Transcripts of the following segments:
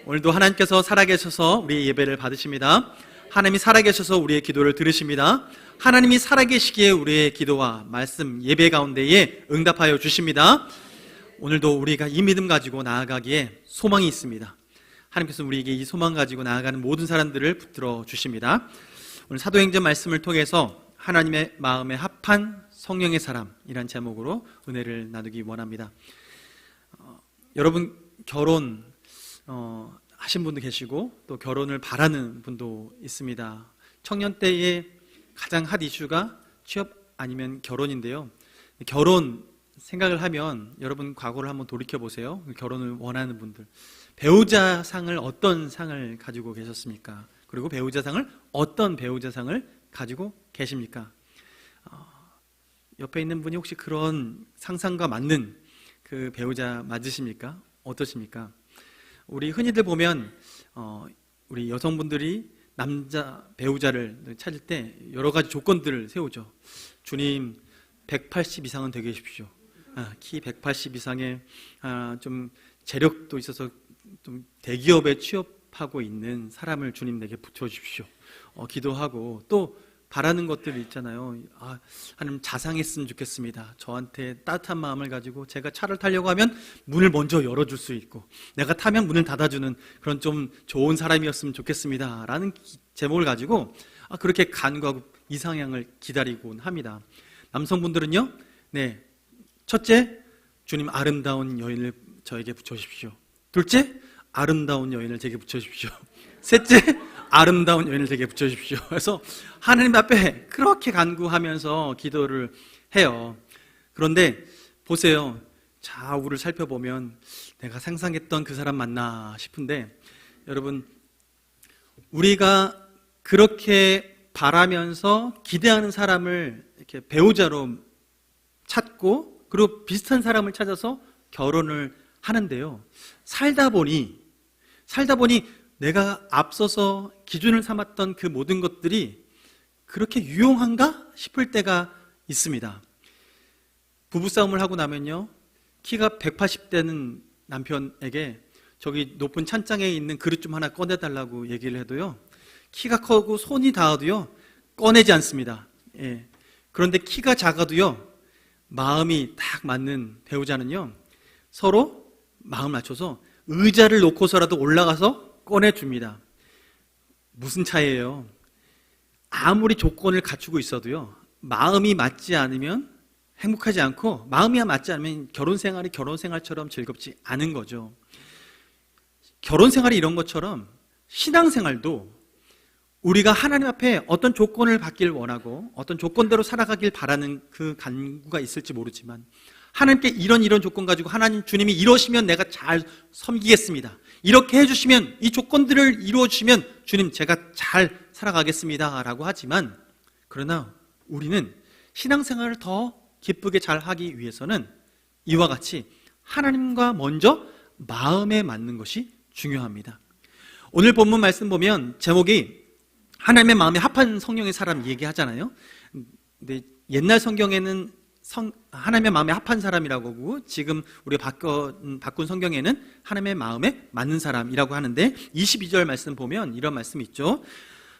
오늘도 하나님께서 살아계셔서 우리의 예배를 받으십니다. 하나님이 살아계셔서 우리의 기도를 들으십니다. 하나님이 살아계시기에 우리의 기도와 말씀, 예배 가운데에 응답하여 주십니다. 오늘도 우리가 이 믿음 가지고 나아가기에 소망이 있습니다. 하나님께서 우리에게 이 소망 가지고 나아가는 모든 사람들을 붙들어 주십니다. 오늘 사도행전 말씀을 통해서 하나님의 마음에 합한 성령의 사람이란 제목으로 은혜를 나누기 원합니다. 여러분 결혼 하신 분도 계시고 또 결혼을 바라는 분도 있습니다. 청년 때의 가장 핫 이슈가 취업 아니면 결혼인데요. 결혼 생각을 하면 여러분 과거를 한번 돌이켜 보세요. 결혼을 원하는 분들, 배우자상을 어떤 상을 가지고 계셨습니까? 그리고 배우자상을 어떤 배우자상을 가지고 계십니까? 옆에 있는 분이 혹시 그런 상상과 맞는 그 배우자 맞으십니까? 어떠십니까? 우리 흔히들 보면 우리 여성분들이 남자 배우자를 찾을 때 여러 가지 조건들을 세우죠. 주님 180 이상은 되게 해주십시오. 키 180 이상의 좀 재력도 있어서 좀 대기업에 취업하고 있는 사람을 주님 내게 붙여주십시오. 기도하고 또 바라는 것들이 있잖아요. 하나님 자상했으면 좋겠습니다. 저한테 따뜻한 마음을 가지고 제가 차를 타려고 하면 문을 먼저 열어줄 수 있고 내가 타면 문을 닫아주는 그런 좀 좋은 사람이었으면 좋겠습니다 라는 제목을 가지고 그렇게 간구하고 이상향을 기다리곤 합니다. 남성분들은요, 네, 첫째, 주님 아름다운 여인을 저에게 붙여주십시오. 둘째, 아름다운 여인을 제게 붙여주십시오. 셋째, 아름다운 여인을 제게 붙여주십시오. 그래서 하나님 앞에 그렇게 간구하면서 기도를 해요. 그런데 보세요. 좌우를 살펴보면 내가 상상했던 그 사람 맞나 싶은데, 여러분 우리가 그렇게 바라면서 기대하는 사람을 이렇게 배우자로 찾고 그리고 비슷한 사람을 찾아서 결혼을 하는데요, 살다 보니 내가 앞서서 기준을 삼았던 그 모든 것들이 그렇게 유용한가 싶을 때가 있습니다. 부부싸움을 하고 나면요, 키가 180되는 남편에게 저기 높은 찬장에 있는 그릇 좀 하나 꺼내달라고 얘기를 해도요, 키가 크고 손이 닿아도요 꺼내지 않습니다. 그런데 키가 작아도요 마음이 딱 맞는 배우자는요 서로 마음 맞춰서 의자를 놓고서라도 올라가서 꺼내줍니다. 무슨 차이예요? 아무리 조건을 갖추고 있어도요 마음이 맞지 않으면 행복하지 않고, 마음이 맞지 않으면 결혼생활이 결혼생활처럼 즐겁지 않은 거죠. 결혼생활이 이런 것처럼 신앙생활도 우리가 하나님 앞에 어떤 조건을 받길 원하고 어떤 조건대로 살아가길 바라는 그 간구가 있을지 모르지만, 하나님께 이런 조건 가지고 하나님 주님이 이러시면 내가 잘 섬기겠습니다, 이렇게 해주시면, 이 조건들을 이루어주시면 주님 제가 잘 살아가겠습니다 라고 하지만, 그러나 우리는 신앙생활을 더 기쁘게 잘 하기 위해서는 이와 같이 하나님과 먼저 마음에 맞는 것이 중요합니다. 오늘 본문 말씀 보면 제목이 하나님의 마음에 합한 성령의 사람 얘기하잖아요. 근데 옛날 성경에는 하나님의 마음에 합한 사람이라고 하고, 지금 우리가 바꾼 성경에는 하나님의 마음에 맞는 사람이라고 하는데, 22절 말씀 보면 이런 말씀이 있죠.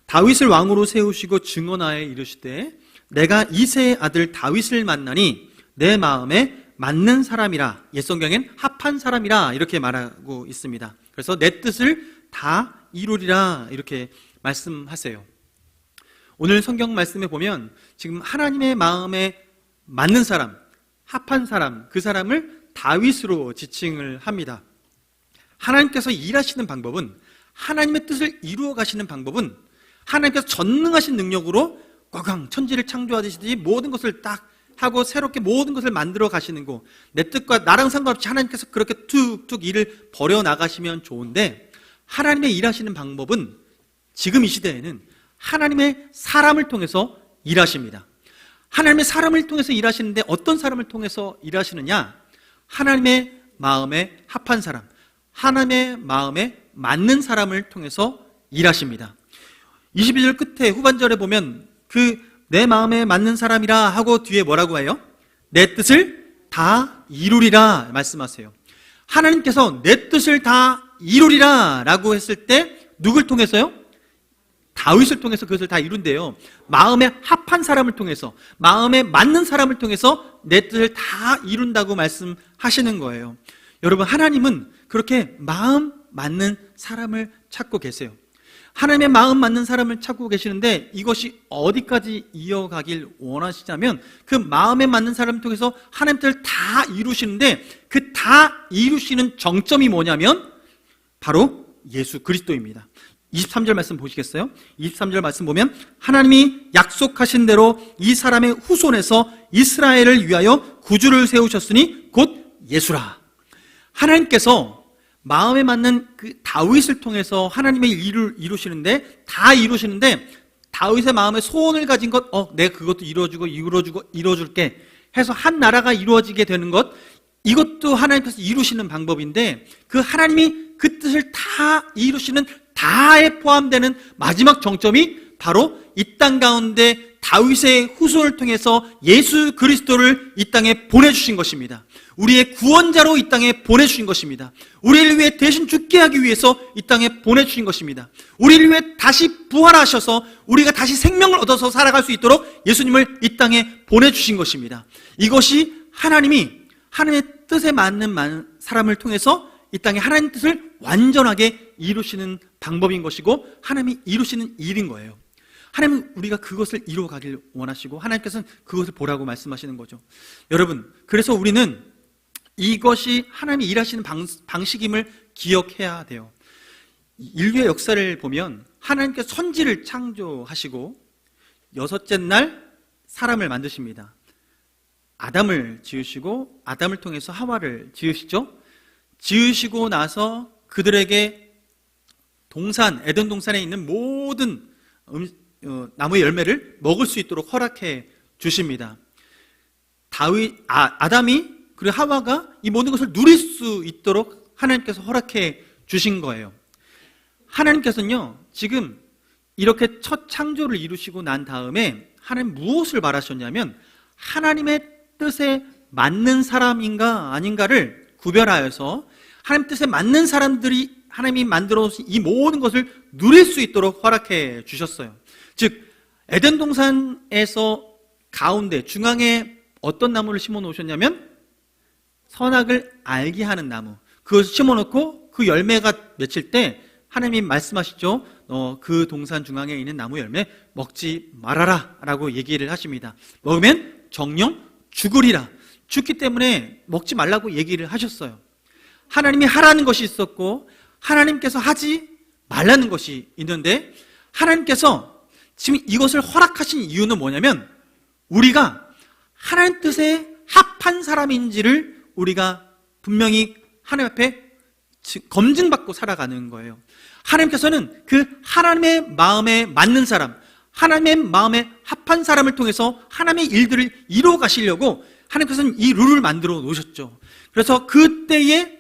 다윗을 왕으로 세우시고 증언하여 이르시되 내가 이새의 아들 다윗을 만나니 내 마음에 맞는 사람이라, 옛 성경엔 합한 사람이라 이렇게 말하고 있습니다. 그래서 내 뜻을 다 이루리라 이렇게 말씀하세요. 오늘 성경 말씀에 보면 지금 하나님의 마음에 맞는 사람, 합한 사람, 그 사람을 다윗으로 지칭을 합니다. 하나님께서 일하시는 방법은, 하나님의 뜻을 이루어 가시는 방법은 하나님께서 전능하신 능력으로 꽝꽝 천지를 창조하듯이 모든 것을 딱 하고 새롭게 모든 것을 만들어 가시는 거, 내 뜻과 나랑 상관없이 하나님께서 그렇게 툭툭 일을 벌여 나가시면 좋은데, 하나님의 일하시는 방법은 지금 이 시대에는 하나님의 사람을 통해서 일하십니다. 하나님의 사람을 통해서 일하시는데 어떤 사람을 통해서 일하시느냐? 하나님의 마음에 합한 사람, 하나님의 마음에 맞는 사람을 통해서 일하십니다. 22절 끝에 후반절에 보면 내 마음에 맞는 사람이라 하고 뒤에 뭐라고 해요? 내 뜻을 다 이루리라 말씀하세요. 하나님께서 내 뜻을 다 이루리라 라고 했을 때 누굴 통해서요? 다윗을 통해서 그것을 다 이룬대요. 마음에 합한 사람을 통해서, 마음에 맞는 사람을 통해서 내 뜻을 다 이룬다고 말씀하시는 거예요. 여러분, 하나님은 그렇게 마음 맞는 사람을 찾고 계세요. 하나님의 마음 맞는 사람을 찾고 계시는데 이것이 어디까지 이어가길 원하시냐면 그 마음에 맞는 사람을 통해서 하나님 뜻을 다 이루시는데 그 다 이루시는 정점이 뭐냐면 바로 예수 그리스도입니다. 23절 말씀 보시겠어요? 23절 말씀 보면 하나님이 약속하신 대로 이 사람의 후손에서 이스라엘을 위하여 구주를 세우셨으니 곧 예수라. 하나님께서 마음에 맞는 그 다윗을 통해서 하나님의 일을 이루시는데 다 이루시는데 다윗의 마음에 소원을 가진 것, 내가 그것도 이루어줄게 해서 한 나라가 이루어지게 되는 것, 이것도 하나님께서 이루시는 방법인데 그 하나님이 그 뜻을 다 이루시는 다에 포함되는 마지막 정점이 바로 이 땅 가운데 다윗의 후손을 통해서 예수 그리스도를 이 땅에 보내주신 것입니다. 우리의 구원자로 이 땅에 보내주신 것입니다. 우리를 위해 대신 죽게 하기 위해서 이 땅에 보내주신 것입니다. 우리를 위해 다시 부활하셔서 우리가 다시 생명을 얻어서 살아갈 수 있도록 예수님을 이 땅에 보내주신 것입니다. 이것이 하나님이 하나님의 뜻에 맞는 사람을 통해서 이 땅에 하나님의 뜻을 완전하게 이루시는 방법인 것이고 하나님이 이루시는 일인 거예요. 하나님은 우리가 그것을 이루어가길 원하시고 하나님께서는 그것을 보라고 말씀하시는 거죠. 여러분, 그래서 우리는 이것이 하나님이 일하시는 방식임을 기억해야 돼요. 인류의 역사를 보면 하나님께서 천지를 창조하시고 여섯째 날 사람을 만드십니다. 아담을 지으시고 아담을 통해서 하와를 지으시죠. 지으시고 나서 그들에게 동산, 에덴 동산에 있는 모든 나무의 열매를 먹을 수 있도록 허락해 주십니다. 아담이 그리고 하와가 이 모든 것을 누릴 수 있도록 하나님께서 허락해 주신 거예요. 하나님께서는요, 지금 이렇게 첫 창조를 이루시고 난 다음에 하나님 무엇을 바라셨냐면 하나님의 뜻에 맞는 사람인가 아닌가를 구별하여서 하나님 뜻에 맞는 사람들이 하나님이 만들어 놓으신 이 모든 것을 누릴 수 있도록 허락해 주셨어요. 즉 에덴 동산에서 가운데 중앙에 어떤 나무를 심어 놓으셨냐면 선악을 알게 하는 나무, 그것을 심어 놓고 그 열매가 맺힐 때 하나님이 말씀하시죠. 그 동산 중앙에 있는 나무 열매 먹지 말아라 라고 얘기를 하십니다. 먹으면 정령 죽으리라. 죽기 때문에 먹지 말라고 얘기를 하셨어요. 하나님이 하라는 것이 있었고 하나님께서 하지 말라는 것이 있는데 하나님께서 지금 이것을 허락하신 이유는 뭐냐면 우리가 하나님 뜻에 합한 사람인지를 우리가 분명히 하나님 앞에 검증받고 살아가는 거예요. 하나님께서는 그 하나님의 마음에 맞는 사람, 하나님의 마음에 합한 사람을 통해서 하나님의 일들을 이루어 가시려고 하나님께서는 이 룰을 만들어 놓으셨죠. 그래서 그때에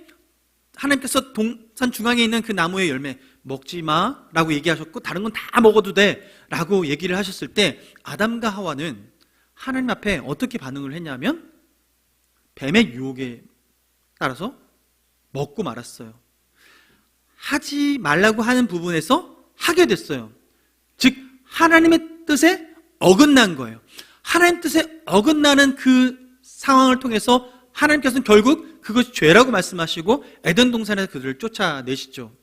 하나님께서 동산 중앙에 있는 그 나무의 열매 먹지 마라고 얘기하셨고 다른 건 다 먹어도 돼라고 얘기를 하셨을 때 아담과 하와는 하나님 앞에 어떻게 반응을 했냐면 뱀의 유혹에 따라서 먹고 말았어요. 하지 말라고 하는 부분에서 하게 됐어요. 즉 하나님의 뜻에 어긋난 거예요. 하나님 뜻에 어긋나는 그 상황을 통해서 하나님께서는 결국 그것이 죄라고 말씀하시고 에덴 동산에서 그들을 쫓아내시죠.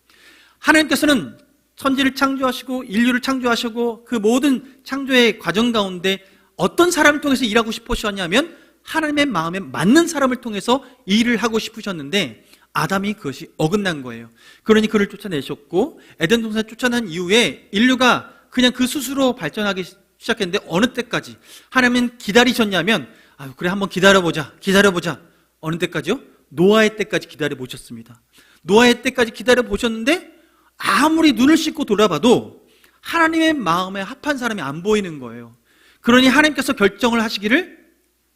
하나님께서는 천지를 창조하시고 인류를 창조하시고 그 모든 창조의 과정 가운데 어떤 사람을 통해서 일하고 싶으셨냐면 하나님의 마음에 맞는 사람을 통해서 일을 하고 싶으셨는데 아담이 그것이 어긋난 거예요. 그러니 그를 쫓아내셨고 에덴 동산에 쫓아난 이후에 인류가 그냥 그 스스로 발전하기 시작했는데 어느 때까지 하나님은 기다리셨냐면 그래 한번 기다려보자. 어느 때까지요? 노아의 때까지 기다려보셨습니다. 노아의 때까지 기다려보셨는데 아무리 눈을 씻고 돌아봐도 하나님의 마음에 합한 사람이 안 보이는 거예요. 그러니 하나님께서 결정을 하시기를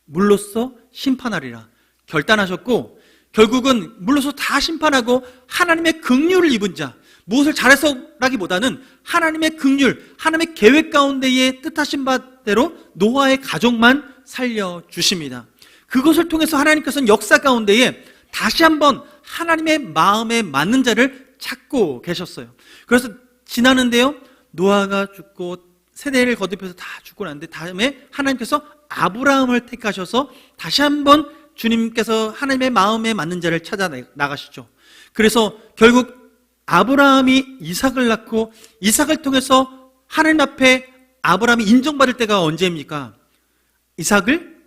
물로써 심판하리라 결단하셨고 결국은 물로써 다 심판하고 하나님의 긍휼을 입은 자, 무엇을 잘해서라기보다는 하나님의 긍휼, 하나님의 계획 가운데에 뜻하신 바대로 노아의 가족만 살려주십니다. 그것을 통해서 하나님께서는 역사 가운데에 다시 한번 하나님의 마음에 맞는 자를 찾고 계셨어요. 그래서 지나는데요, 노아가 죽고 세대를 거듭해서 다 죽고 났는데 다음에 하나님께서 아브라함을 택하셔서 다시 한번 주님께서 하나님의 마음에 맞는 자를 찾아 나가시죠. 그래서 결국 아브라함이 이삭을 낳고 이삭을 통해서 하나님 앞에 아브라함이 인정받을 때가 언제입니까? 이삭을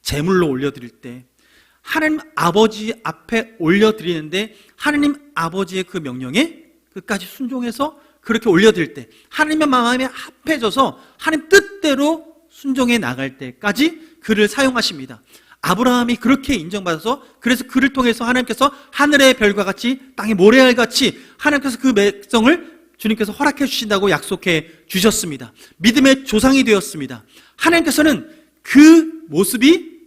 제물로 올려드릴 때, 하나님 아버지 앞에 올려드리는데 하나님 아버지의 그 명령에 끝까지 순종해서 그렇게 올려드릴 때, 하나님의 마음에 합해져서 하나님 뜻대로 순종해 나갈 때까지 그를 사용하십니다. 아브라함이 그렇게 인정받아서, 그래서 그를 통해서 하나님께서 하늘의 별과 같이 땅의 모래알 같이 하나님께서 그 백성을 주님께서 허락해 주신다고 약속해 주셨습니다. 믿음의 조상이 되었습니다. 하나님께서는 그 모습이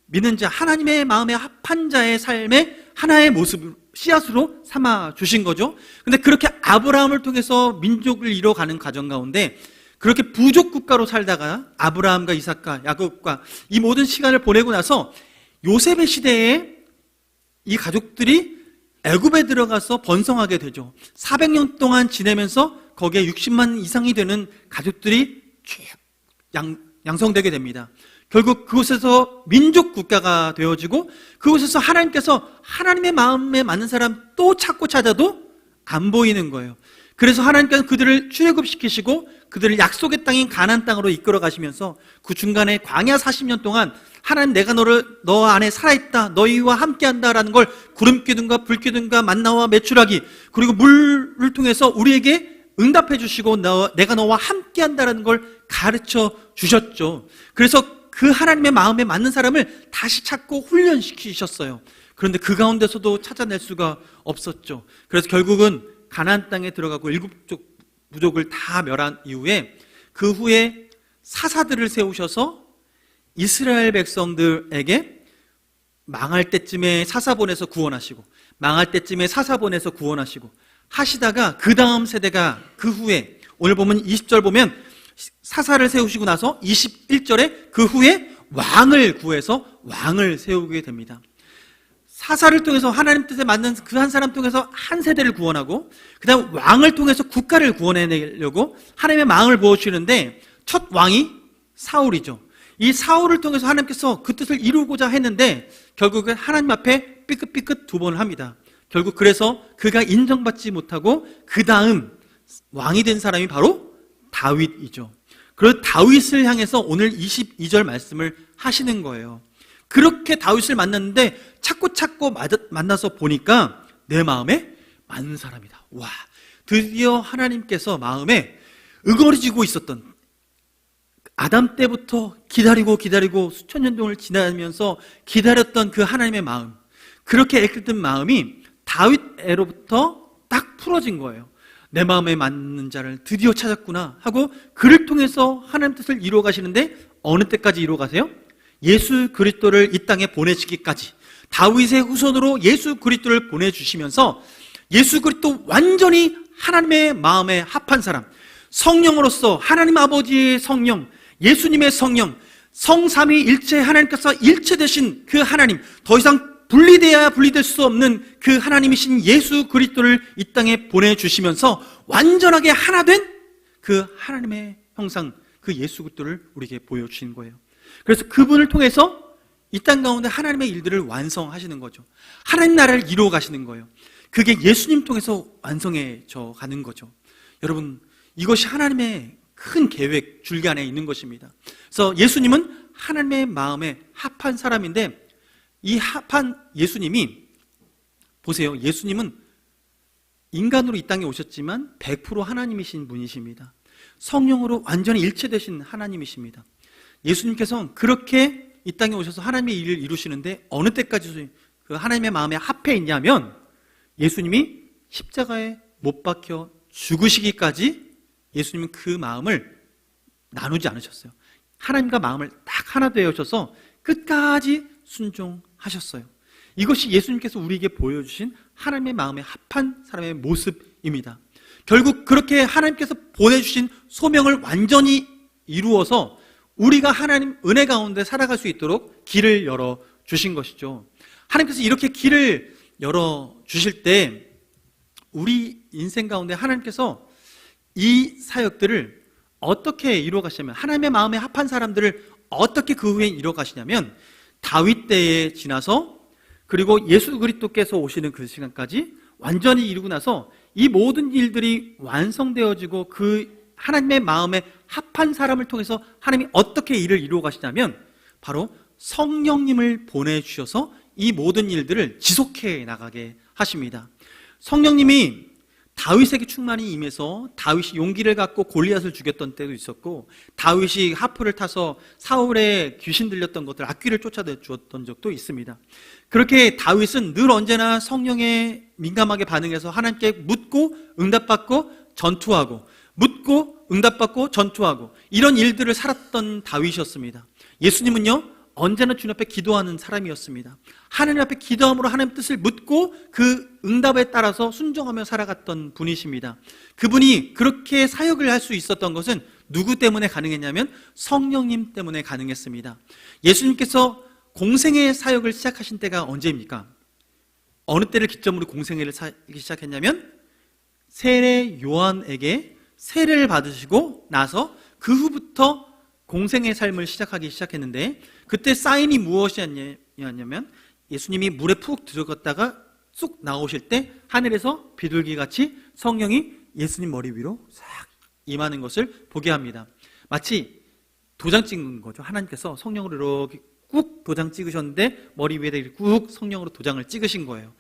믿는 자, 하나님의 마음에 합한 자의 삶의 하나의 모습, 씨앗으로 삼아 주신 거죠. 근데 그렇게 아브라함을 통해서 민족을 이뤄가는 과정 가운데 그렇게 부족 국가로 살다가 아브라함과 이삭과 야곱과 이 모든 시간을 보내고 나서 요셉의 시대에 이 가족들이 애굽에 들어가서 번성하게 되죠. 400년 동안 지내면서 거기에 60만 이상이 되는 가족들이 쭉 양성되게 됩니다. 결국 그곳에서 민족 국가가 되어지고 그곳에서 하나님께서 하나님의 마음에 맞는 사람 또 찾고 찾아도 안 보이는 거예요. 그래서 하나님께서 그들을 출애굽시키시고 그들을 약속의 땅인 가나안 땅으로 이끌어 가시면서 그 중간에 광야 40년 동안 하나님 내가 너 안에 살아있다, 너희와 함께한다라는 걸 구름기둥과 불기둥과 만나와 메추라기 그리고 물을 통해서 우리에게 응답해 주시고 내가 너와 함께한다라는 걸 가르쳐 주셨죠. 그래서 그 하나님의 마음에 맞는 사람을 다시 찾고 훈련시키셨어요. 그런데 그 가운데서도 찾아낼 수가 없었죠. 그래서 결국은 가나안 땅에 들어가고 7쪽 부족을 다 멸한 이후에 그 후에 사사들을 세우셔서 이스라엘 백성들에게 망할 때쯤에 사사 보내서 구원하시고 망할 때쯤에 사사 보내서 구원하시고 하시다가 그 다음 세대가 그 후에 오늘 보면 20절 보면 사사를 세우시고 나서 21절에 그 후에 왕을 구해서 왕을 세우게 됩니다. 사사를 통해서 하나님 뜻에 맞는 그 한 사람 통해서 한 세대를 구원하고 그 다음 왕을 통해서 국가를 구원해내려고 하나님의 마음을 보여주시는데 첫 왕이 사울이죠. 이 사울을 통해서 하나님께서 그 뜻을 이루고자 했는데 결국은 하나님 앞에 삐끗삐끗 2번을 합니다. 결국 그래서 그가 인정받지 못하고 그 다음 왕이 된 사람이 바로 다윗이죠. 그 다윗을 향해서 오늘 22절 말씀을 하시는 거예요. 그렇게 다윗을 만났는데 찾고 만나서 보니까 내 마음에 맞는 사람이다. 와, 드디어 하나님께서 마음에 응어리지고 있었던 아담 때부터 기다리고 수천 년 동안 지나면서 기다렸던 그 하나님의 마음, 그렇게 애끓던 마음이 다윗에로부터 딱 풀어진 거예요. 내 마음에 맞는 자를 드디어 찾았구나 하고 그를 통해서 하나님 뜻을 이루어 가시는데 어느 때까지 이루어 가세요? 예수 그리스도를 이 땅에 보내시기까지, 다윗의 후손으로 예수 그리스도를 보내주시면서 예수 그리스도 완전히 하나님의 마음에 합한 사람, 성령으로서 하나님 아버지의 성령, 예수님의 성령, 성삼위일체 하나님께서 일체되신 그 하나님, 더 이상 분리되어야 분리될 수 없는 그 하나님이신 예수 그리스도를 이 땅에 보내주시면서 완전하게 하나 된 그 하나님의 형상, 그 예수 그리스도를 우리에게 보여주신 거예요. 그래서 그분을 통해서 이 땅 가운데 하나님의 일들을 완성하시는 거죠. 하나님 나라를 이루어 가시는 거예요. 그게 예수님 통해서 완성해져 가는 거죠. 여러분, 이것이 하나님의 큰 계획 줄기 안에 있는 것입니다. 그래서 예수님은 하나님의 마음에 합한 사람인데 이 합한 예수님이, 보세요, 예수님은 인간으로 이 땅에 오셨지만 100% 하나님이신 분이십니다. 성령으로 완전히 일체되신 하나님이십니다. 예수님께서 그렇게 이 땅에 오셔서 하나님의 일을 이루시는데 어느 때까지 그 하나님의 마음에 합해 있냐면 예수님이 십자가에 못 박혀 죽으시기까지 예수님은 그 마음을 나누지 않으셨어요. 하나님과 마음을 딱 하나 되어셔서 끝까지 순종하셨어요. 이것이 예수님께서 우리에게 보여주신 하나님의 마음에 합한 사람의 모습입니다. 결국 그렇게 하나님께서 보내주신 소명을 완전히 이루어서 우리가 하나님 은혜 가운데 살아갈 수 있도록 길을 열어주신 것이죠. 하나님께서 이렇게 길을 열어주실 때 우리 인생 가운데 하나님께서 이 사역들을 어떻게 이루어 가시냐면, 하나님의 마음에 합한 사람들을 어떻게 그 후에 이루어 가시냐면, 다윗 때에 지나서 그리고 예수 그리스도께서 오시는 그 시간까지 완전히 이루고 나서 이 모든 일들이 완성되어지고 그 하나님의 마음에 합한 사람을 통해서 하나님이 어떻게 일을 이루어 가시냐면 바로 성령님을 보내주셔서 이 모든 일들을 지속해 나가게 하십니다. 성령님이 다윗에게 충만히 임해서 다윗이 용기를 갖고 골리앗을 죽였던 때도 있었고, 다윗이 하프를 타서 사울의 귀신 들렸던 것들 악귀를 쫓아주었던 적도 있습니다. 그렇게 다윗은 늘 언제나 성령에 민감하게 반응해서 하나님께 묻고 응답받고 전투하고, 묻고 응답받고 전투하고, 이런 일들을 살았던 다윗이었습니다. 예수님은요 언제나 주님 앞에 기도하는 사람이었습니다. 하나님 앞에 기도함으로 하나님 뜻을 묻고 그 응답에 따라서 순종하며 살아갔던 분이십니다. 그분이 그렇게 사역을 할 수 있었던 것은 누구 때문에 가능했냐면 성령님 때문에 가능했습니다. 예수님께서 공생애 사역을 시작하신 때가 언제입니까? 어느 때를 기점으로 공생애를 살기 시작했냐면 세례 요한에게 세례를 받으시고 나서 그 후부터 공생의 삶을 시작했는데, 그때 사인이 무엇이었냐면 예수님이 물에 푹 들어갔다가 쑥 나오실 때 하늘에서 비둘기같이 성령이 예수님 머리 위로 싹 임하는 것을 보게 합니다. 마치 도장 찍는 거죠. 하나님께서 성령으로 이렇게 꾹 도장 찍으셨는데 머리 위에다 꾹 성령으로 도장을 찍으신 거예요.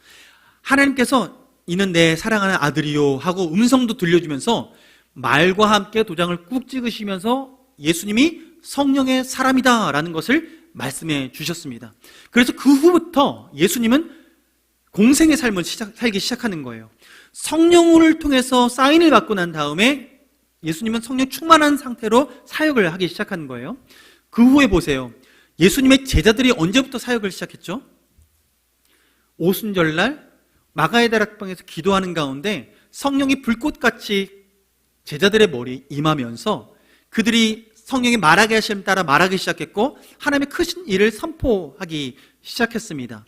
하나님께서 이는 내 사랑하는 아들이요 하고 음성도 들려주면서 말과 함께 도장을 꾹 찍으시면서 예수님이 성령의 사람이다 라는 것을 말씀해 주셨습니다. 그래서 그 후부터 예수님은 공생의 삶을 살기 시작하는 거예요. 성령을 통해서 사인을 받고 난 다음에 예수님은 성령 충만한 상태로 사역을 하기 시작하는 거예요. 그 후에 보세요. 예수님의 제자들이 언제부터 사역을 시작했죠? 오순절날 마가의 다락방에서 기도하는 가운데 성령이 불꽃같이 제자들의 머리에 임하면서 그들이 성령이 말하게 하심에 따라 말하기 시작했고 하나님의 크신 일을 선포하기 시작했습니다.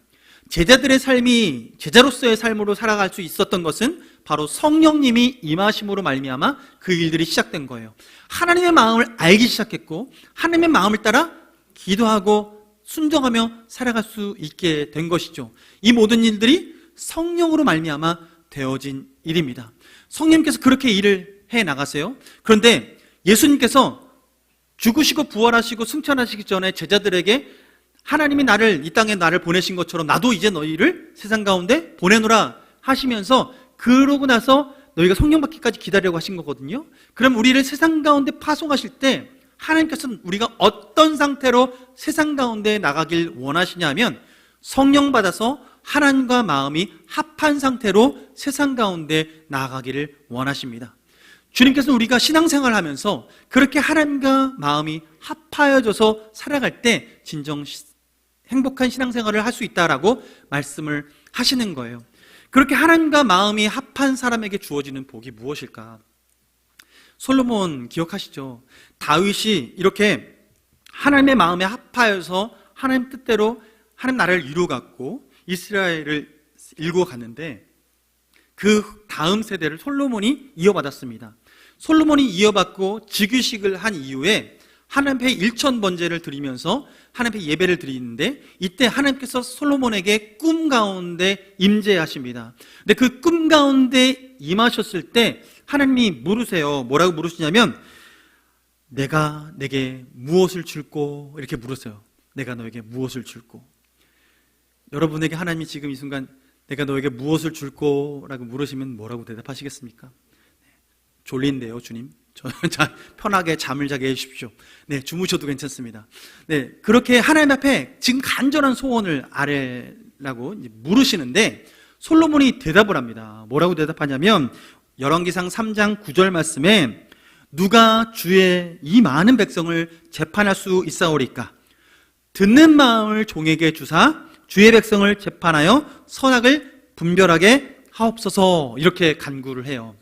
제자들의 삶이 제자로서의 삶으로 살아갈 수 있었던 것은 바로 성령님이 임하심으로 말미암아 그 일들이 시작된 거예요. 하나님의 마음을 알기 시작했고 하나님의 마음을 따라 기도하고 순종하며 살아갈 수 있게 된 것이죠. 이 모든 일들이 성령으로 말미암아 되어진 일입니다. 성령님께서 그렇게 일을 해 나가세요. 그런데 예수님께서 죽으시고 부활하시고 승천하시기 전에 제자들에게 하나님이 이 땅에 나를 보내신 것처럼 나도 이제 너희를 세상 가운데 보내노라 하시면서, 그러고 나서 너희가 성령 받기까지 기다리라고 하신 거거든요. 그럼 우리를 세상 가운데 파송하실 때 하나님께서는 우리가 어떤 상태로 세상 가운데 나가길 원하시냐면 성령 받아서 하나님과 마음이 합한 상태로 세상 가운데 나아가기를 원하십니다. 주님께서는 우리가 신앙생활을 하면서 그렇게 하나님과 마음이 합하여져서 살아갈 때 진정 행복한 신앙생활을 할 수 있다라고 말씀을 하시는 거예요. 그렇게 하나님과 마음이 합한 사람에게 주어지는 복이 무엇일까? 솔로몬 기억하시죠? 다윗이 이렇게 하나님의 마음에 합하여서 하나님 뜻대로 하나님 나라를 이루어갔고 이스라엘을 일구어 갔는데 그 다음 세대를 솔로몬이 이어받았습니다. 솔로몬이 이어받고 즉위식을 한 이후에 하나님 앞에 일천번제를 드리면서 하나님 앞에 예배를 드리는데, 이때 하나님께서 솔로몬에게 꿈 가운데 임재하십니다. 근데 그 꿈 가운데 임하셨을 때 하나님이 물으세요. 뭐라고 물으시냐면 내가 내게 무엇을 줄꼬? 이렇게 물으세요. 내가 너에게 무엇을 줄꼬? 여러분에게 하나님이 지금 이 순간 내가 너에게 무엇을 줄꼬? 라고 물으시면 뭐라고 대답하시겠습니까? 졸린데요, 주님. 편하게 잠을 자게 해주십시오. 네, 주무셔도 괜찮습니다. 네, 그렇게 하나님 앞에 지금 간절한 소원을 아뢰라고 물으시는데 솔로몬이 대답을 합니다. 뭐라고 대답하냐면 열왕기상 3장 9절 말씀에 누가 주의 이 많은 백성을 재판할 수 있사오리까? 듣는 마음을 종에게 주사 주의 백성을 재판하여 선악을 분별하게 하옵소서, 이렇게 간구를 해요.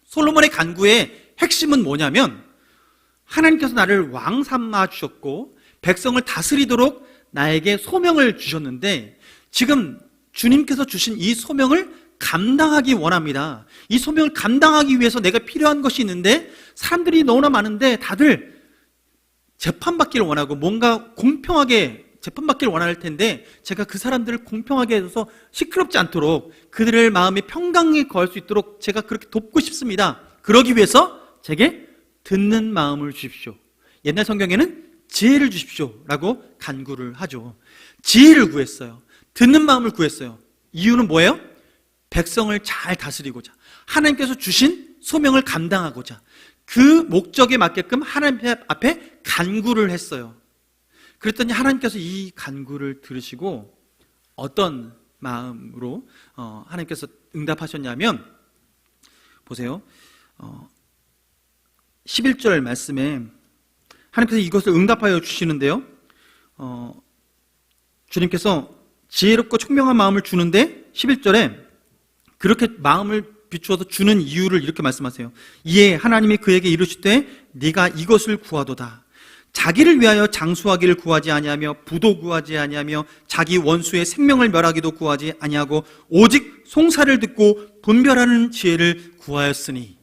솔로몬의 간구의 핵심은 뭐냐면 하나님께서 나를 왕 삼아 주셨고 백성을 다스리도록 나에게 소명을 주셨는데 지금 주님께서 주신 이 소명을 감당하기 원합니다. 이 소명을 감당하기 위해서 내가 필요한 것이 있는데 사람들이 너무나 많은데 다들 재판받기를 원하고 뭔가 공평하게 재판받기를 원할 텐데 제가 그 사람들을 공평하게 해줘서 시끄럽지 않도록 그들의 마음이 평강에 거할 수 있도록 제가 그렇게 돕고 싶습니다. 그러기 위해서 제게 듣는 마음을 주십시오. 옛날 성경에는 지혜를 주십시오 라고 간구를 하죠. 지혜를 구했어요. 듣는 마음을 구했어요. 이유는 뭐예요? 백성을 잘 다스리고자, 하나님께서 주신 소명을 감당하고자, 그 목적에 맞게끔 하나님 앞에 간구를 했어요. 그랬더니 하나님께서 이 간구를 들으시고 어떤 마음으로 하나님께서 응답하셨냐면, 보세요. 11절 말씀에 하나님께서 이것을 응답하여 주시는데요, 주님께서 지혜롭고 총명한 마음을 주는데 11절에 그렇게 마음을 비추어서 주는 이유를 이렇게 말씀하세요. 이에 하나님이 그에게 이르시되 네가 이것을 구하도다. 자기를 위하여 장수하기를 구하지 아니하며 부도 구하지 아니하며 자기 원수의 생명을 멸하기도 구하지 아니하고 오직 송사를 듣고 분별하는 지혜를 구하였으니.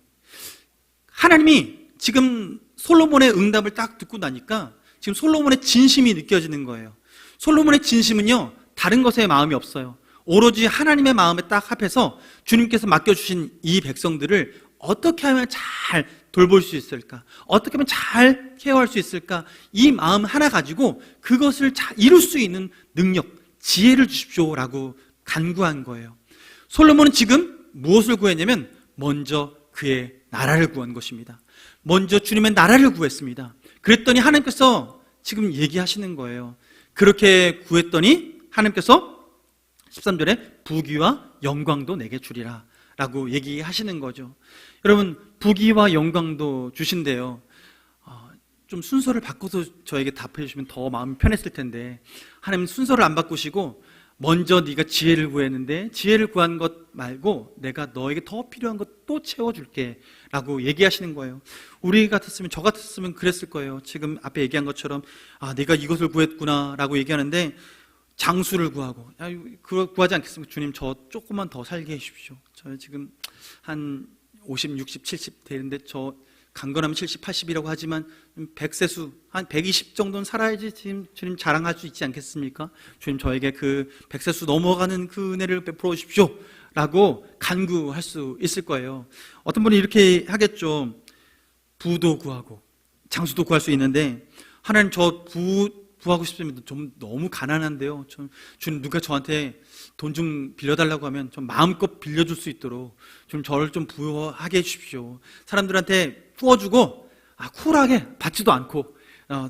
하나님이 지금 솔로몬의 응답을 딱 듣고 나니까 지금 솔로몬의 진심이 느껴지는 거예요. 솔로몬의 진심은요, 다른 것에 마음이 없어요. 오로지 하나님의 마음에 딱 합해서 주님께서 맡겨주신 이 백성들을 어떻게 하면 잘 돌볼 수 있을까? 어떻게 하면 잘 케어할 수 있을까? 이 마음 하나 가지고 그것을 잘 이룰 수 있는 능력, 지혜를 주십시오라고 간구한 거예요. 솔로몬은 지금 무엇을 구했냐면 먼저 그의 나라를 구한 것입니다. 먼저 주님의 나라를 구했습니다. 그랬더니 하나님께서 지금 얘기하시는 거예요. 그렇게 구했더니 하나님께서 13절에 부귀와 영광도 내게 주리라 라고 얘기하시는 거죠. 여러분, 부귀와 영광도 주신대요. 좀 순서를 바꿔서 저에게 답해 주시면 더 마음이 편했을 텐데, 하나님 순서를 안 바꾸시고 먼저 네가 지혜를 구했는데 지혜를 구한 것 말고 내가 너에게 더 필요한 것 또 채워줄게 라고 얘기하시는 거예요. 우리 같았으면, 저 같았으면 그랬을 거예요. 지금 앞에 얘기한 것처럼 내가 이것을 구했구나 라고 얘기하는데 장수를 구하고, 그거 구하지 않겠습니까? 주님, 저 조금만 더 살게 해주십시오. 저 지금 한 50, 60, 70 되는데 저 강건하면 70, 80이라고 하지만 100세수, 한 120 정도는 살아야지 주님 자랑할 수 있지 않겠습니까? 주님, 저에게 그 100세수 넘어가는 그 은혜를 베풀어 주십시오 라고 간구할 수 있을 거예요. 어떤 분이 이렇게 하겠죠. 부도 구하고 장수도 구할 수 있는데, 하나님, 저 부하고 싶습니다. 좀 너무 가난한데요. 주님, 누가 저한테 돈 좀 빌려달라고 하면 좀 마음껏 빌려줄 수 있도록 좀 저를 좀 부하게 해주십시오. 사람들한테 부어주고 쿨하게 받지도 않고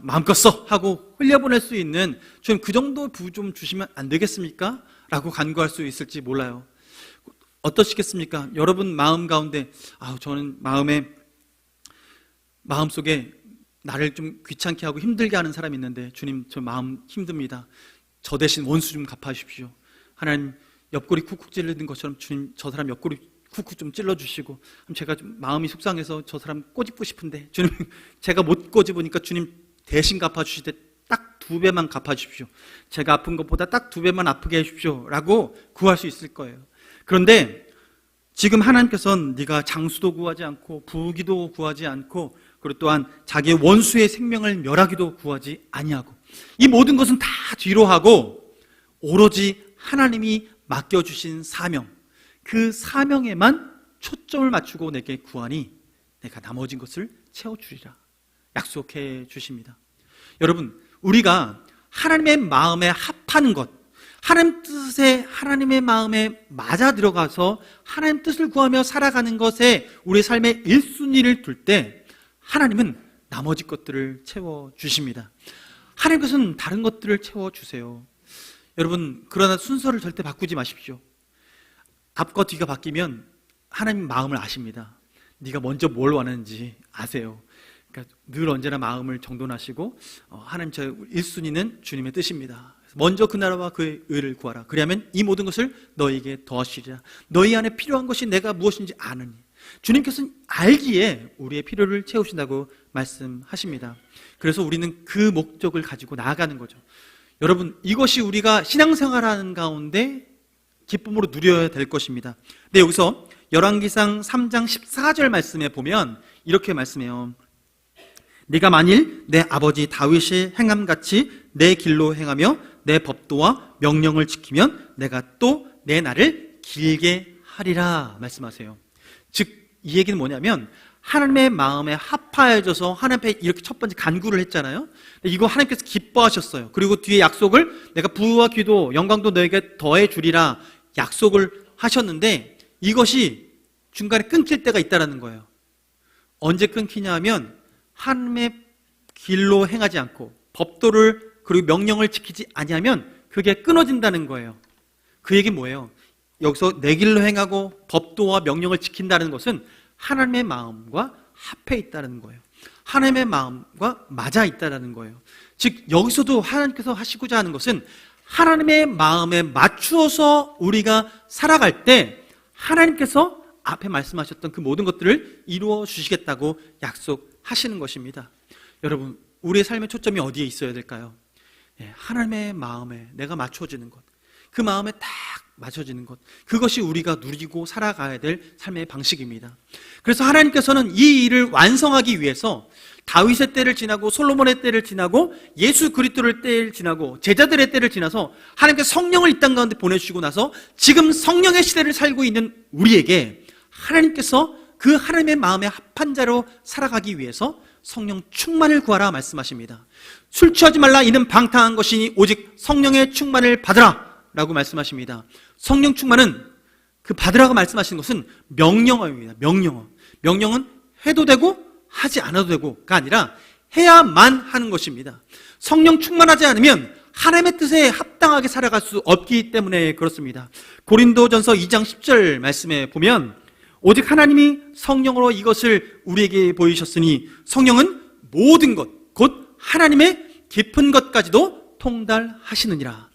마음껏 써 하고 흘려보낼 수 있는, 주님, 그 정도 부 좀 주시면 안 되겠습니까? 라고 간구할 수 있을지 몰라요. 어떠시겠습니까? 여러분 마음 가운데 저는 마음속에 나를 좀 귀찮게 하고 힘들게 하는 사람이 있는데, 주님, 저 마음 힘듭니다. 저 대신 원수 좀 갚아주십시오. 하나님, 옆구리 쿡쿡 찔리는 것처럼 주님, 저 사람 옆구리 쿡쿡 좀 찔러주시고, 제가 좀 마음이 속상해서 저 사람 꼬집고 싶은데 주님, 제가 못 꼬집으니까 주님 대신 갚아주시되 딱 2배만 갚아주십시오. 제가 아픈 것보다 딱 2배만 아프게 해주십시오 라고 구할 수 있을 거예요. 그런데 지금 하나님께서는 네가 장수도 구하지 않고 부귀도 구하지 않고, 그리고 또한 자기의 원수의 생명을 멸하기도 구하지 아니하고, 이 모든 것은 다 뒤로 하고 오로지 하나님이 맡겨주신 사명, 그 사명에만 초점을 맞추고 내게 구하니 내가 나머진 것을 채워주리라 약속해 주십니다. 여러분, 우리가 하나님의 마음에 합하는 것, 하나님 뜻에, 하나님의 마음에 맞아 들어가서 하나님 뜻을 구하며 살아가는 것에 우리 삶의 1순위를 둘 때 하나님은 나머지 것들을 채워주십니다. 하나님께서는 다른 것들을 채워주세요. 여러분, 그러나 순서를 절대 바꾸지 마십시오. 앞과 뒤가 바뀌면 하나님 마음을 아십니다. 네가 먼저 뭘 원하는지 아세요. 그러니까 늘 언제나 마음을 정돈하시고 하나님, 저 1순위는 주님의 뜻입니다. 먼저 그 나라와 그의 의를 구하라. 그리하면 이 모든 것을 너희에게 더하시리라. 너희 안에 필요한 것이 내가 무엇인지 아느니. 주님께서는 알기에 우리의 필요를 채우신다고 말씀하십니다. 그래서 우리는 그 목적을 가지고 나아가는 거죠. 여러분, 이것이 우리가 신앙생활하는 가운데 기쁨으로 누려야 될 것입니다. 근데 여기서 열왕기상 3장 14절 말씀에 보면 이렇게 말씀해요. 네가 만일 내 아버지 다윗의 행함같이 내 길로 행하며 내 법도와 명령을 지키면 내가 또 내 날을 길게 하리라 말씀하세요. 즉 이 얘기는 뭐냐면 하나님의 마음에 합하여져서 하나님 앞에 이렇게 첫 번째 간구를 했잖아요. 이거 하나님께서 기뻐하셨어요. 그리고 뒤에 약속을 내가 부와 기도 영광도 너에게 더해 주리라 약속을 하셨는데 이것이 중간에 끊길 때가 있다는 거예요. 언제 끊기냐 하면 하나님의 길로 행하지 않고 법도를 그리고 명령을 지키지 아니하면 그게 끊어진다는 거예요. 그 얘기는 뭐예요? 여기서 내 길로 행하고 법도와 명령을 지킨다는 것은 하나님의 마음과 합해 있다는 거예요. 하나님의 마음과 맞아 있다는 거예요. 즉 여기서도 하나님께서 하시고자 하는 것은 하나님의 마음에 맞추어서 우리가 살아갈 때 하나님께서 앞에 말씀하셨던 그 모든 것들을 이루어 주시겠다고 약속하시는 것입니다. 여러분, 우리의 삶의 초점이 어디에 있어야 될까요? 하나님의 마음에 내가 맞춰지는 것, 그 마음에 딱 맞춰지는 것, 그것이 우리가 누리고 살아가야 될 삶의 방식입니다. 그래서 하나님께서는 이 일을 완성하기 위해서 다윗의 때를 지나고 솔로몬의 때를 지나고 예수 그리스도의 때를 지나고 제자들의 때를 지나서 하나님께서 성령을 이 땅 가운데 보내주시고 나서 지금 성령의 시대를 살고 있는 우리에게 하나님께서 그 하나님의 마음에 합한 자로 살아가기 위해서 성령 충만을 구하라 말씀하십니다. 술 취하지 말라 이는 방탕한 것이니 오직 성령의 충만을 받으라 라고 말씀하십니다. 성령 충만은 그 받으라고 말씀하시는 것은 명령어입니다. 명령은 해도 되고 하지 않아도 되고가 아니라 해야만 하는 것입니다. 성령 충만하지 않으면 하나님의 뜻에 합당하게 살아갈 수 없기 때문에 그렇습니다. 고린도전서 2장 10절 말씀에 보면 오직 하나님이 성령으로 이것을 우리에게 보이셨으니 성령은 모든 것 곧 하나님의 깊은 것까지도 통달하시느니라.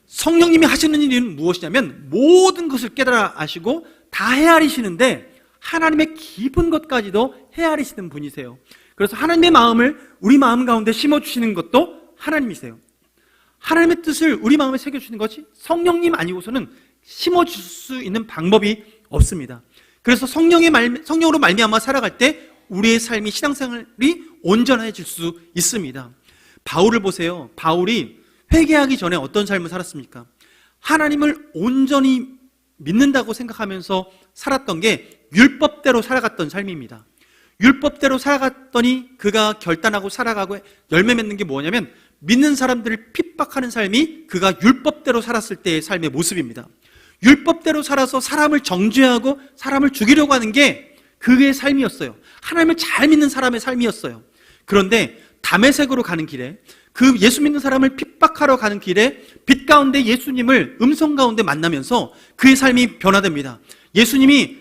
성령님이 하시는 일은 무엇이냐면 모든 것을 깨달아 아시고 다 헤아리시는데 하나님의 깊은 것까지도 헤아리시는 분이세요. 그래서 하나님의 마음을 우리 마음 가운데 심어주시는 것도 하나님이세요. 하나님의 뜻을 우리 마음에 새겨주시는 것이 성령님 아니고서는 심어줄 수 있는 방법이 없습니다. 그래서 성령으로 말미암아 살아갈 때 우리의 삶이 신앙생활이 온전해질 수 있습니다. 바울을 보세요. 바울이 회개하기 전에 어떤 삶을 살았습니까? 하나님을 온전히 믿는다고 생각하면서 살았던 게 율법대로 살아갔던 삶입니다. 율법대로 살아갔더니 그가 결단하고 살아가고 열매 맺는 게 뭐냐면 믿는 사람들을 핍박하는 삶이 그가 율법대로 살았을 때의 삶의 모습입니다. 율법대로 살아서 사람을 정죄하고 사람을 죽이려고 하는 게 그의 삶이었어요. 하나님을 잘 믿는 사람의 삶이었어요. 그런데 다메섹으로 가는 길에 그 예수 믿는 사람을 핍박하러 가는 길에 빛 가운데 예수님을 음성 가운데 만나면서 그의 삶이 변화됩니다. 예수님이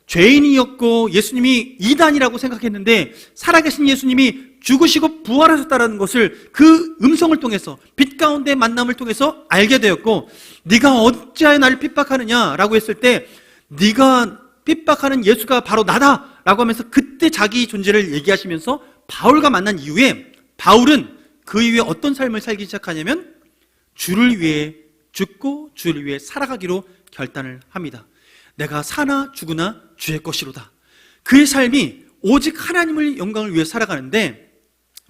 죄인이었고 예수님이 이단이라고 생각했는데 살아계신 예수님이 죽으시고 부활하셨다는 것을 그 음성을 통해서 빛 가운데 만남을 통해서 알게 되었고 네가 어찌하여 나를 핍박하느냐라고 했을 때 네가 핍박하는 예수가 바로 나다라고 하면서 그때 자기 존재를 얘기하시면서 바울과 만난 이후에 바울은 그 이후에 어떤 삶을 살기 시작하냐면 주를 위해 죽고 주를 위해 살아가기로 결단을 합니다. 내가 사나 죽으나 주의 것이로다. 그의 삶이 오직 하나님의 영광을 위해 살아가는데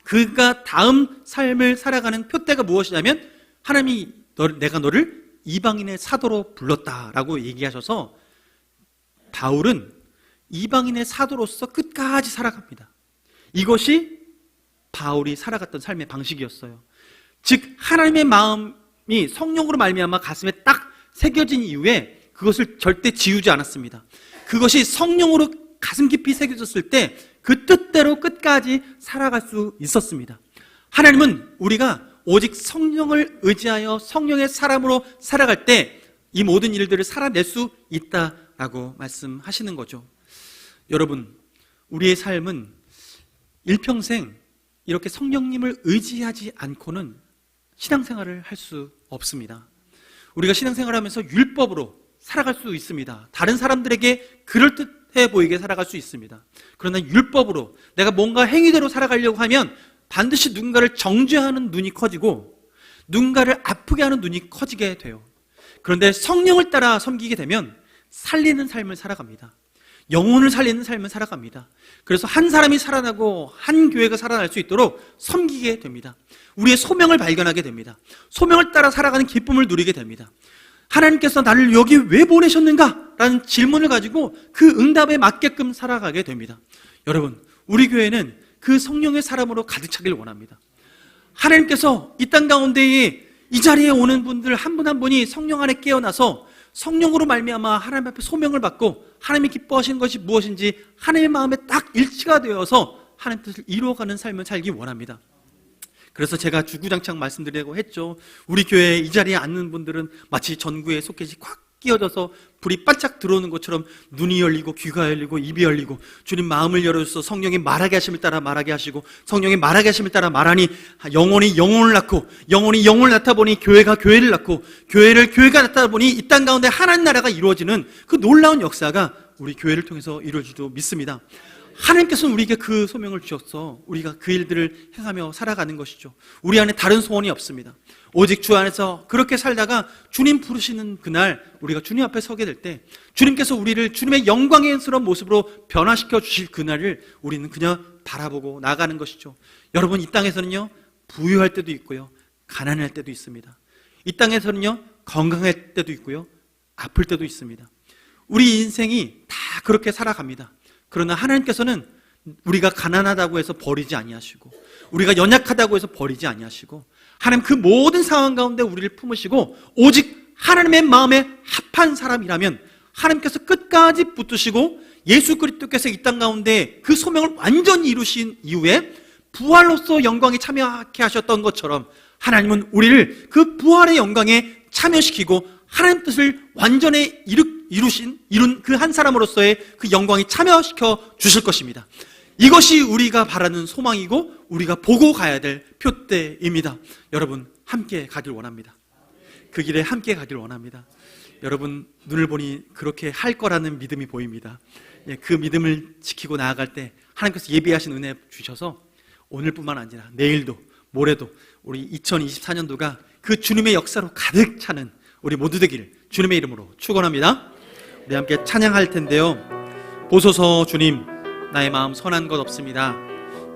그가 다음 삶을 살아가는 표대가 무엇이냐면 하나님이 내가 너를 이방인의 사도로 불렀다라고 얘기하셔서 바울은 이방인의 사도로서 끝까지 살아갑니다. 이것이 바울이 살아갔던 삶의 방식이었어요. 즉 하나님의 마음이 성령으로 말미암아 가슴에 딱 새겨진 이후에 그것을 절대 지우지 않았습니다. 그것이 성령으로 가슴 깊이 새겨졌을 때 그 뜻대로 끝까지 살아갈 수 있었습니다. 하나님은 우리가 오직 성령을 의지하여 성령의 사람으로 살아갈 때 이 모든 일들을 살아낼 수 있다라고 말씀하시는 거죠. 여러분, 우리의 삶은 일평생 이렇게 성령님을 의지하지 않고는 신앙생활을 할 수 없습니다. 우리가 신앙생활을 하면서 율법으로 살아갈 수 있습니다. 다른 사람들에게 그럴듯해 보이게 살아갈 수 있습니다. 그러나 율법으로 내가 뭔가 행위대로 살아가려고 하면 반드시 누군가를 정죄하는 눈이 커지고 누군가를 아프게 하는 눈이 커지게 돼요. 그런데 성령을 따라 섬기게 되면 살리는 삶을 살아갑니다. 영혼을 살리는 삶을 살아갑니다. 그래서 한 사람이 살아나고 한 교회가 살아날 수 있도록 섬기게 됩니다. 우리의 소명을 발견하게 됩니다. 소명을 따라 살아가는 기쁨을 누리게 됩니다. 하나님께서 나를 여기 왜 보내셨는가? 라는 질문을 가지고 그 응답에 맞게끔 살아가게 됩니다. 여러분, 우리 교회는 그 성령의 사람으로 가득 차길 원합니다. 하나님께서 이 땅 가운데에 이 자리에 오는 분들 한 분 한 분이 성령 안에 깨어나서 성령으로 말미암아 하나님 앞에 소명을 받고 하나님이 기뻐하시는 것이 무엇인지 하나님의 마음에 딱 일치가 되어서 하나님 뜻을 이루어가는 삶을 살기 원합니다. 그래서 제가 주구장창 말씀드리려고 했죠. 우리 교회에 이 자리에 앉는 분들은 마치 전구에 소켓이 콱 끼어져서 불이 반짝 들어오는 것처럼 눈이 열리고 귀가 열리고 입이 열리고 주님 마음을 열어줘서 성령이 말하게 하심을 따라 말하게 하시고 성령이 말하게 하심을 따라 말하니 영혼이 영혼을 낳고 영혼이 영혼을 낳다 보니 교회가 교회를 낳고 교회를 교회가 낳다 보니 이 땅 가운데 하나님 나라가 이루어지는 그 놀라운 역사가 우리 교회를 통해서 이루어지도 믿습니다. 하나님께서는 우리에게 그 소명을 주셔서 우리가 그 일들을 행하며 살아가는 것이죠. 우리 안에 다른 소원이 없습니다. 오직 주 안에서 그렇게 살다가 주님 부르시는 그날 우리가 주님 앞에 서게 될 때 주님께서 우리를 주님의 영광스러운 모습으로 변화시켜 주실 그날을 우리는 그냥 바라보고 나가는 것이죠. 여러분, 이 땅에서는요 부유할 때도 있고요 가난할 때도 있습니다. 이 땅에서는요 건강할 때도 있고요 아플 때도 있습니다. 우리 인생이 다 그렇게 살아갑니다. 그러나 하나님께서는 우리가 가난하다고 해서 버리지 아니하시고 우리가 연약하다고 해서 버리지 아니하시고 하나님 그 모든 상황 가운데 우리를 품으시고 오직 하나님의 마음에 합한 사람이라면 하나님께서 끝까지 붙드시고 예수 그리스도께서 이 땅 가운데 그 소명을 완전히 이루신 이후에 부활로서 영광에 참여하게 하셨던 것처럼 하나님은 우리를 그 부활의 영광에 참여시키고 하나님 뜻을 완전히 이룬 그 한 사람으로서의 그 영광에 참여시켜 주실 것입니다. 이것이 우리가 바라는 소망이고 우리가 보고 가야 될 표대입니다. 여러분, 함께 가길 원합니다. 그 길에 함께 가길 원합니다. 여러분, 눈을 보니 그렇게 할 거라는 믿음이 보입니다. 그 믿음을 지키고 나아갈 때 하나님께서 예비하신 은혜 주셔서 오늘뿐만 아니라 내일도 모레도 우리 2024년도가 그 주님의 역사로 가득 차는 우리 모두 되기를 주님의 이름으로 축원합니다. 우리 함께 찬양할 텐데요. 보소서 주님, 나의 마음 선한 것 없습니다.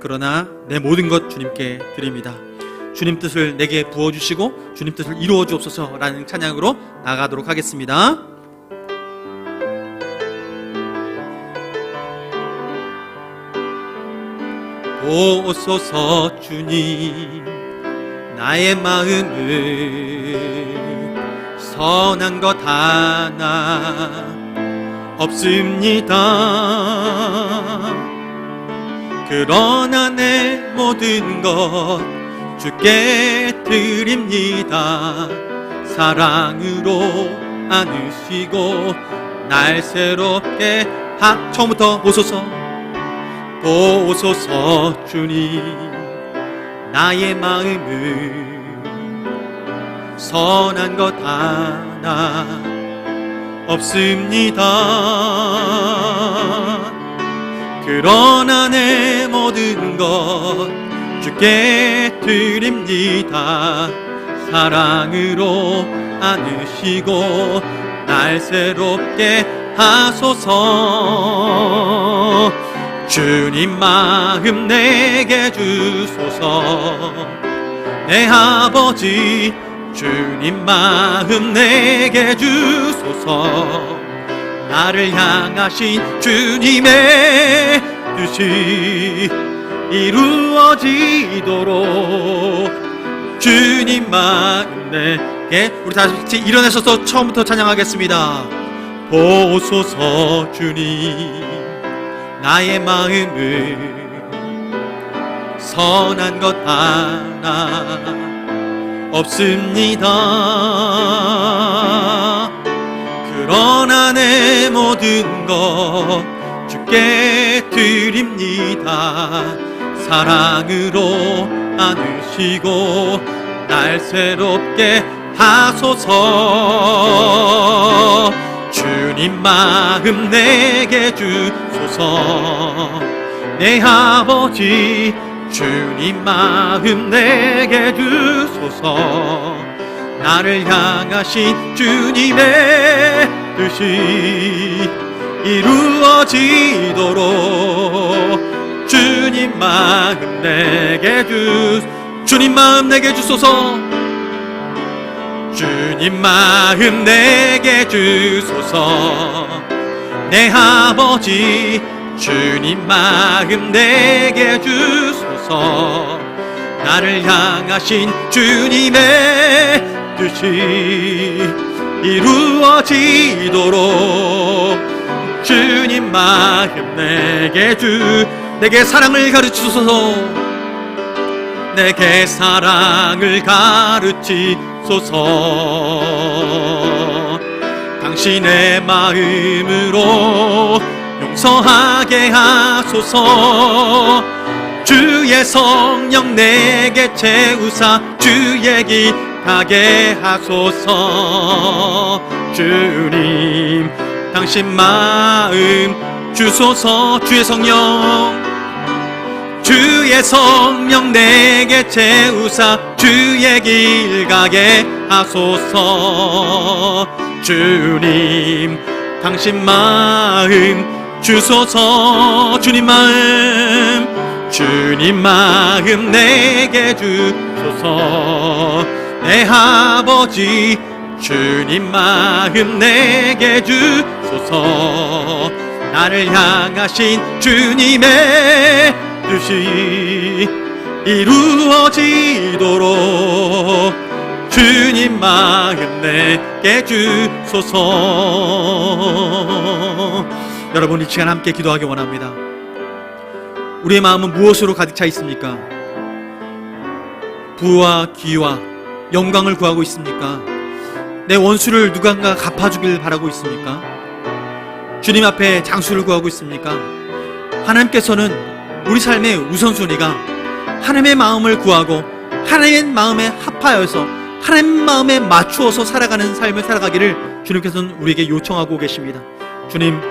그러나 내 모든 것 주님께 드립니다. 주님 뜻을 내게 부어주시고 주님 뜻을 이루어 주옵소서라는 찬양으로 나가도록 하겠습니다. 보소서 주님, 나의 마음을 선한 것 하나 없습니다. 그러나 내 모든 것 주께 드립니다. 사랑으로 안으시고 날 새롭게 처음부터 보소서. 보소서 주님, 나의 마음을 선한 것 하나 없습니다. 그러나 내 모든 것 주께 드립니다. 사랑으로 안으시고 날 새롭게 하소서. 주님 마음 내게 주소서. 내 아버지 주님 마음 내게 주소서. 나를 향하신 주님의 뜻이 이루어지도록 주님 마음 내게. 우리 다시 일어나셔서 처음부터 찬양하겠습니다. 보소서 주님, 나의 마음을 선한 것 하나 없습니다. 그러나 내 모든 것 주께 드립니다. 사랑으로 안으시고 날 새롭게 하소서. 주님 마음 내게 주소서. 내 아버지 주님 마음 내게 주소서. 나를 향하신 주님의 뜻이 이루어지도록 주님 마음 내게 주님 마음 내게 주소서. 주님 마음 내게 주소서. 내 아버지 주님 마음 내게 주소서. 나를 향하신 주님의 뜻이 이루어지도록 주님 마음 내게 사랑을 가르치소서. 내게 사랑을 가르치소서. 당신의 마음으로 용서하게 하소서. 주의 성령 내게 채우사 주의 길 가게 하소서. 주님 당신 마음 주소서. 주의 성령 내게 채우사 주의 길 가게 하소서. 주님 당신 마음 주소서. 주님 마음 내게 주소서. 내 아버지 주님 마음 내게 주소서. 나를 향하신 주님의 뜻이 이루어지도록 주님 마음 내게 주소서. 여러분 이 시간 함께 기도하기 원합니다. 우리의 마음은 무엇으로 가득 차 있습니까? 부와 귀와 영광을 구하고 있습니까? 내 원수를 누군가 갚아주길 바라고 있습니까? 주님 앞에 장수를 구하고 있습니까? 하나님께서는 우리 삶의 우선순위가 하나님의 마음을 구하고 하나님의 마음에 합하여서 하나님 마음에 맞추어서 살아가는 삶을 살아가기를 주님께서는 우리에게 요청하고 계십니다. 주님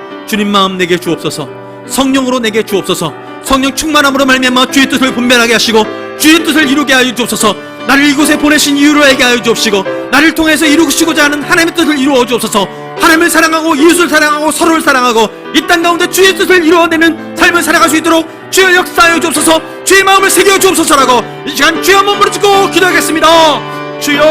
마음 내게 주옵소서. 성령으로 내게 주옵소서. 성령 충만함으로 말미암아 주의 뜻을 분별하게 하시고 주의 뜻을 이루게 하여 주옵소서. 나를 이곳에 보내신 이유를 알게 하여 주옵시고 나를 통해서 이루시고자 하는 하나님의 뜻을 이루어 주옵소서. 하나님을 사랑하고 이웃을 사랑하고 서로를 사랑하고 이 땅 가운데 주의 뜻을 이루어내는 삶을 살아갈 수 있도록 주여 역사하여 주옵소서. 주의 마음을 새겨 주옵소서라고 이 시간 주여 한번 부르짖고 기도하겠습니다. 주여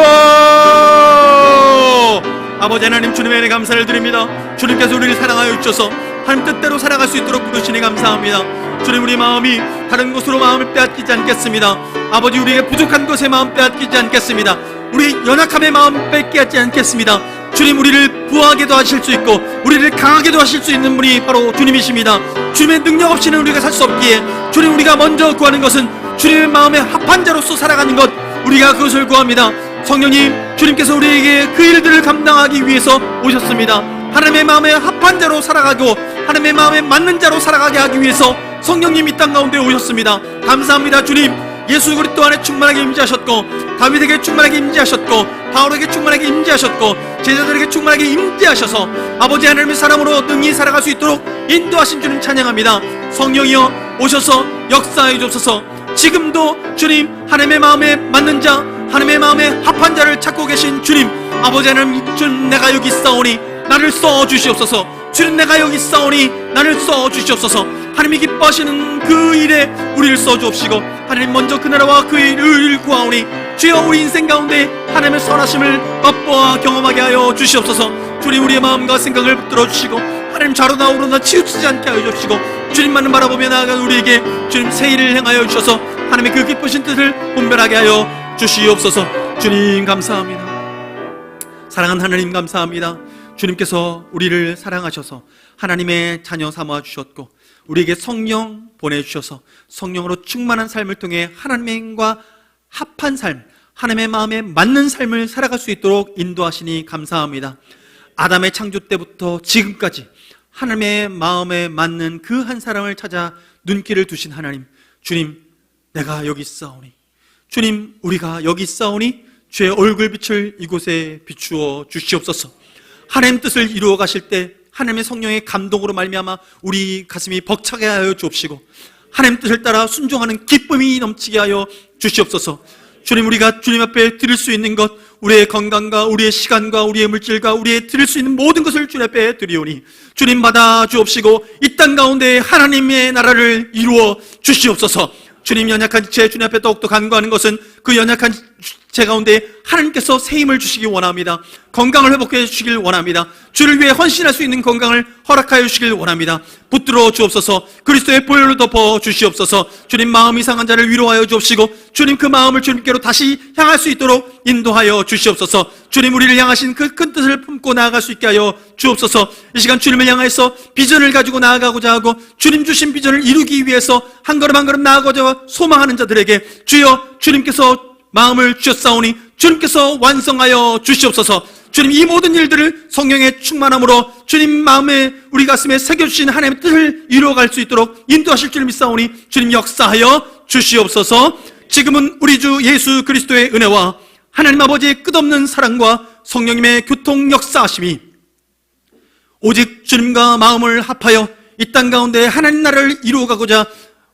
아버지 하나님, 주님의 은혜 감사를 드립니다. 주님께서 우리를 사랑하여 주셔서 하나님 뜻대로 살아갈 수 있도록 부르시니 감사합니다. 주님, 우리 마음이 다른 곳으로 마음을 빼앗기지 않겠습니다. 아버지, 우리에게 부족한 것에 마음 빼앗기지 않겠습니다. 우리 연약함의 마음 빼앗기지 않겠습니다. 주님, 우리를 부하게도 하실 수 있고 우리를 강하게도 하실 수 있는 분이 바로 주님이십니다. 주님의 능력 없이는 우리가 살 수 없기에 주님, 우리가 먼저 구하는 것은 주님의 마음에 합한 자로서 살아가는 것, 우리가 그것을 구합니다. 성령님, 주님께서 우리에게 그 일들을 감당하기 위해서 오셨습니다. 하나님의 마음에 합한 자로 살아가고 하나님의 마음에 맞는 자로 살아가게 하기 위해서 성령님 이 땅 가운데 오셨습니다. 감사합니다. 주님, 예수 그리스도 안에 충만하게 임재하셨고 다윗에게 충만하게 임재하셨고 바울에게 충만하게 임재하셨고 제자들에게 충만하게 임재하셔서 아버지 하나님의 사람으로 능히 살아갈 수 있도록 인도하신 주님 찬양합니다. 성령이여 오셔서 역사해 주옵소서. 지금도 주님, 하나님의 마음에 맞는 자, 하나님의 마음에 합한 자를 찾고 계신 주님, 아버지 하나님, 주님, 내가 여기 있사오니 나를 써주시옵소서. 주님, 내가 여기 있사오니 나를 써주시옵소서. 하나님이 기뻐하시는 그 일에 우리를 써주옵시고 하나님, 먼저 그 나라와 그 일을 구하오니 주여, 우리 인생 가운데 하나님의 선하심을 맛보아 경험하게 하여 주시옵소서. 주님, 우리의 마음과 생각을 붙들어 주시고 하나님, 좌로나 우로나 치우치지 않게 하여 주시고 주님만을 바라보며 나아가는 우리에게 주님 새 일을 행하여 주셔서 하나님의 그 기쁘신 뜻을 분별하게 하여 주시옵소서. 주님 감사합니다. 사랑하는 하나님 감사합니다. 주님께서 우리를 사랑하셔서 하나님의 자녀 삼아 주셨고 우리에게 성령 보내주셔서 성령으로 충만한 삶을 통해 하나님과 합한 삶, 하나님의 마음에 맞는 삶을 살아갈 수 있도록 인도하시니 감사합니다. 아담의 창조 때부터 지금까지 하나님의 마음에 맞는 그 한 사람을 찾아 눈길을 두신 하나님, 주님, 내가 여기 있사오니, 주님, 우리가 여기 있사오니 주의 얼굴빛을 이곳에 비추어 주시옵소서. 하나님 뜻을 이루어 가실 때 하나님의 성령의 감동으로 말미암아 우리 가슴이 벅차게 하여 주옵시고 하나님 뜻을 따라 순종하는 기쁨이 넘치게 하여 주시옵소서. 주님, 우리가 주님 앞에 드릴 수 있는 것, 우리의 건강과 우리의 시간과 우리의 물질과 우리의 드릴 수 있는 모든 것을 주님 앞에 드리오니 주님 받아 주옵시고 이 땅 가운데 하나님의 나라를 이루어 주시옵소서. 주님, 연약한 지체 주님 앞에 더욱더 간구하는 것은 그 연약한 제 가운데 하나님께서 새 힘을 주시기 원합니다. 건강을 회복해 주시길 원합니다. 주를 위해 헌신할 수 있는 건강을 허락하여 주시길 원합니다. 붙들어 주옵소서. 그리스도의 보혈로 덮어 주시옵소서. 주님, 마음이 상한 자를 위로하여 주옵시고 주님, 그 마음을 주님께로 다시 향할 수 있도록 인도하여 주시옵소서. 주님, 우리를 향하신 그 큰 뜻을 품고 나아갈 수 있게 하여 주옵소서. 이 시간 주님을 향해서 비전을 가지고 나아가고자 하고 주님 주신 비전을 이루기 위해서 한 걸음 한 걸음 나아가고자 소망하는 자들에게 주여, 주님께서 마음을 주셨사오니 주님께서 완성하여 주시옵소서. 주님, 이 모든 일들을 성령의 충만함으로 주님 마음에 우리 가슴에 새겨주신 하나님의 뜻을 이루어갈 수 있도록 인도하실 줄 믿사오니 주님 역사하여 주시옵소서. 지금은 우리 주 예수 그리스도의 은혜와 하나님 아버지의 끝없는 사랑과 성령님의 교통 역사하심이 오직 주님과 마음을 합하여 이 땅 가운데 하나님 나라를 이루어가고자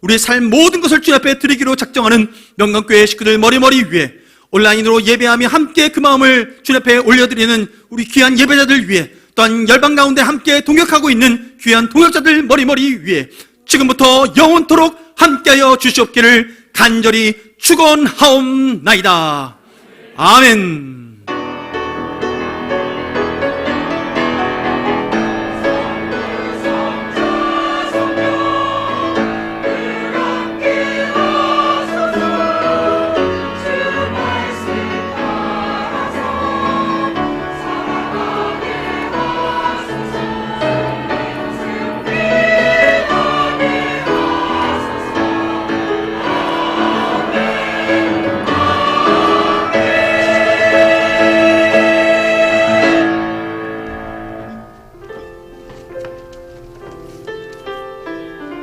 우리의 삶 모든 것을 주님 앞에 드리기로 작정하는 명강교회 식구들 머리머리 위에 온라인으로 예배하며 함께 그 마음을 주님 앞에 올려드리는 우리 귀한 예배자들 위에 또한 열방 가운데 함께 동역하고 있는 귀한 동역자들 머리머리 위에 지금부터 영원토록 함께하여 주시옵기를 간절히 축원하옵나이다. 아멘.